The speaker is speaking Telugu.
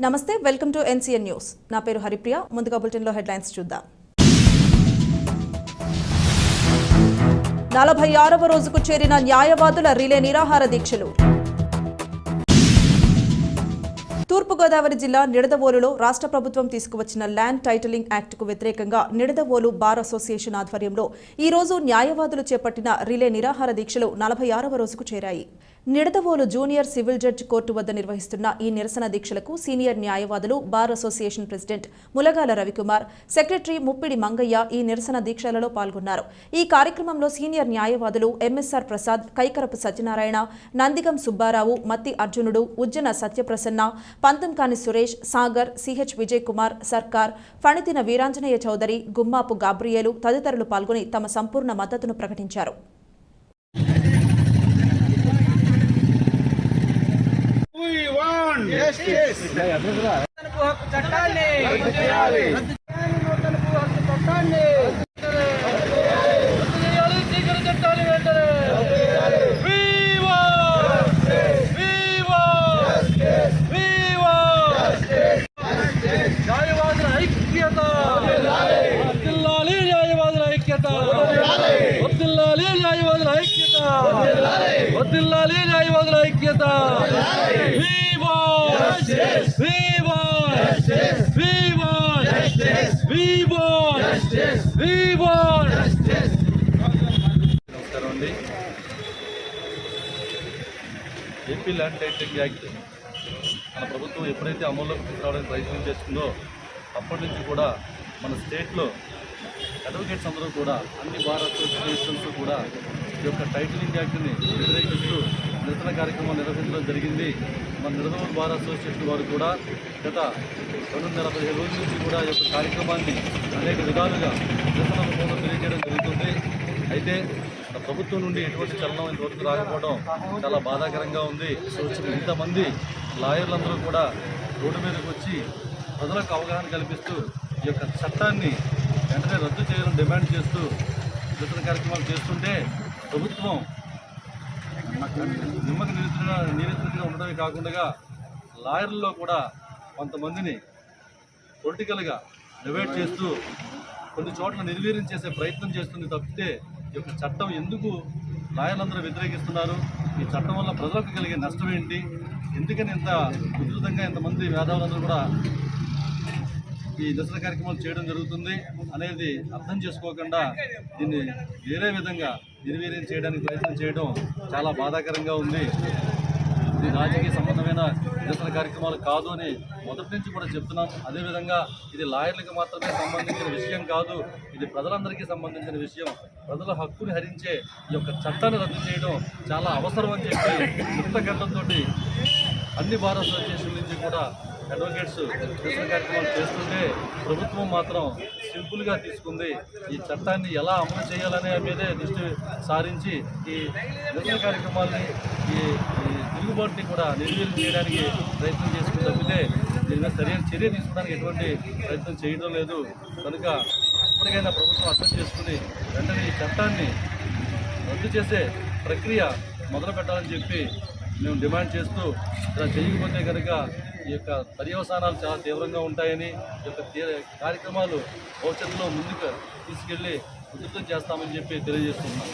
నమస్తే, వెల్కమ్ టు ఎన్సీఎన్ న్యూస్. నా పేరు హరిప్రియ. ముందుగా బులెటిన్లో హెడ్లైన్స్ చూద్దాం. 46వ రోజుకు చేరిన న్యాయవాదుల రిలే నిరాహార దీక్షలు. తూర్పుగోదావరి జిల్లా నిడదవోలులో రాష్ట్ర ప్రభుత్వం తీసుకువచ్చిన ల్యాండ్ టైటిలింగ్ యాక్ట్కు వ్యతిరేకంగా నిడదవోలు బార్ అసోసియేషన్ ఆధ్వర్యంలో ఈ రోజు న్యాయవాదులు చేపట్టిన రిలే నిరాహార దీక్షలు 46వ రోజుకు చేరాయి. Nidadavolu junior civil judge court వద్ద నిర్వహిస్తున్న ఈ నిరసన దీక్షలకు సీనియర్ న్యాయవాదులు, bar association president Mulagala Ravikumar, secretary Muppidi Mangayya ఈ నిరసన దీక్షలలో పాల్గొన్నారు. ఈ కార్యక్రమంలో సీనియర్ న్యాయవాదులు ఎంఎస్ఆర్ ప్రసాద్, కైకరపు సత్యనారాయణ, నందిగం సుబ్బారావు, మత్తి అర్జునుడు, ఉజ్జన సత్యప్రసన్న, పంతంకాని సురేష్, సాగర్, సిహెచ్ విజయ్ కుమార్, సర్కార్, ఫణితిన వీరాంజనేయ చౌదరి, గుమ్మాపు గాబ్రియేలు తదితరులు పాల్గొని తమ సంపూర్ణ మద్దతును ప్రకటించారు. నమస్కారం అండి. ఏపీ ల్యాండ్ టైటిలింగ్ యాక్ట్ మన ప్రభుత్వం ఎప్పుడైతే అమల్లోకి తీసుకురావడానికి ప్రయత్నం చేస్తుందో అప్పటి నుంచి కూడా మన స్టేట్లో అడ్వకేట్స్ అందరూ కూడా అన్ని బార్ అసోసియేషన్స్ కూడా ఈ యొక్క టైటిలింగ్ యాక్ట్ని వ్యతిరేకిస్తూ నిరసన కార్యక్రమం నిర్వహించడం జరిగింది. మన నిడదవోలు బార్ అసోసియేషన్ వారు కూడా గత 215 రోజుల నుంచి కూడా ఈ యొక్క కార్యక్రమాన్ని అనేక విధాలుగా నిరసన రూపంలో తెలియజేయడం జరుగుతుంది. అయితే మన ప్రభుత్వం నుండి ఎటువంటి చలనం ఇంతవరకు రాకపోవడం చాలా బాధాకరంగా ఉంది. ఇంతమంది లాయర్లందరూ కూడా రోడ్డు మీదకి వచ్చి ప్రజలకు అవగాహన కల్పిస్తూ ఈ యొక్క చట్టాన్ని వెంటనే రద్దు చేయాలని డిమాండ్ చేస్తూ నిరసన కార్యక్రమాలు చేస్తుంటే ప్రభుత్వం నిమ్మక నియంత్రణగా ఉండడమే కాకుండా లాయర్లలో కూడా కొంతమందిని పొలిటికల్గా డివైడ్ చేస్తూ కొన్ని చోట్ల నిర్వీర్యం చేసే ప్రయత్నం చేస్తుంది తప్పితే ఈ యొక్క చట్టం ఎందుకు లాయర్లందరూ వ్యతిరేకిస్తున్నారు, ఈ చట్టం వల్ల ప్రజలకు కలిగే నష్టం ఏంటి, ఎందుకని ఇంత ఉధృతంగా ఇంతమంది మేధావులందరూ కూడా ఈ నిరసన కార్యక్రమాలు చేయడం జరుగుతుంది అనేది అర్థం చేసుకోకుండా దీన్ని వేరే విధంగా నిర్వీర్యం చేయడానికి ప్రయత్నం చేయడం చాలా బాధాకరంగా ఉంది. ఇది రాజకీయ సంబంధమైన నిరసన కార్యక్రమాలు కాదు అని మొదటి నుంచి కూడా చెప్తున్నాం. అదేవిధంగా ఇది లాయర్లకు మాత్రమే సంబంధించిన విషయం కాదు, ఇది ప్రజలందరికీ సంబంధించిన విషయం. ప్రజల హక్కుని హరించే ఈ యొక్క చట్టాన్ని రద్దు చేయడం చాలా అవసరం అని చెప్పి యుక్తగండంతో అన్ని బార్ అసోసియేషన్ నుంచి కూడా అడ్వకేట్స్ నిరసన కార్యక్రమాలు చేస్తుంటే ప్రభుత్వం మాత్రం సింపుల్గా తీసుకుంది. ఈ చట్టాన్ని ఎలా అమలు చేయాలనే మీదే దృష్టి సారించి ఈ నిరసన కార్యక్రమాలని ఈ తిరుగుబాటుని కూడా నిర్వీర్యం చేయడానికి ప్రయత్నం చేసుకుని తప్పితే దీని మీద సరైన చర్య తీసుకోవడానికి ఎటువంటి ప్రయత్నం చేయడం లేదు. కనుక ఇప్పటికైనా ప్రభుత్వం అర్థం చేసుకుని వెంటనే ఈ చట్టాన్ని రద్దు చేసే ప్రక్రియ మొదలు పెట్టాలని చెప్పి మేము డిమాండ్ చేస్తూ ఇలా చేయకపోతే కనుక ఈ యొక్క పర్యవసానాలు చాలా తీవ్రంగా ఉంటాయని, ఈ యొక్క కార్యక్రమాలు భవిష్యత్తులో ముందుకు తీసుకెళ్లి ఉధృతం చేస్తామని చెప్పి తెలియజేస్తున్నాం.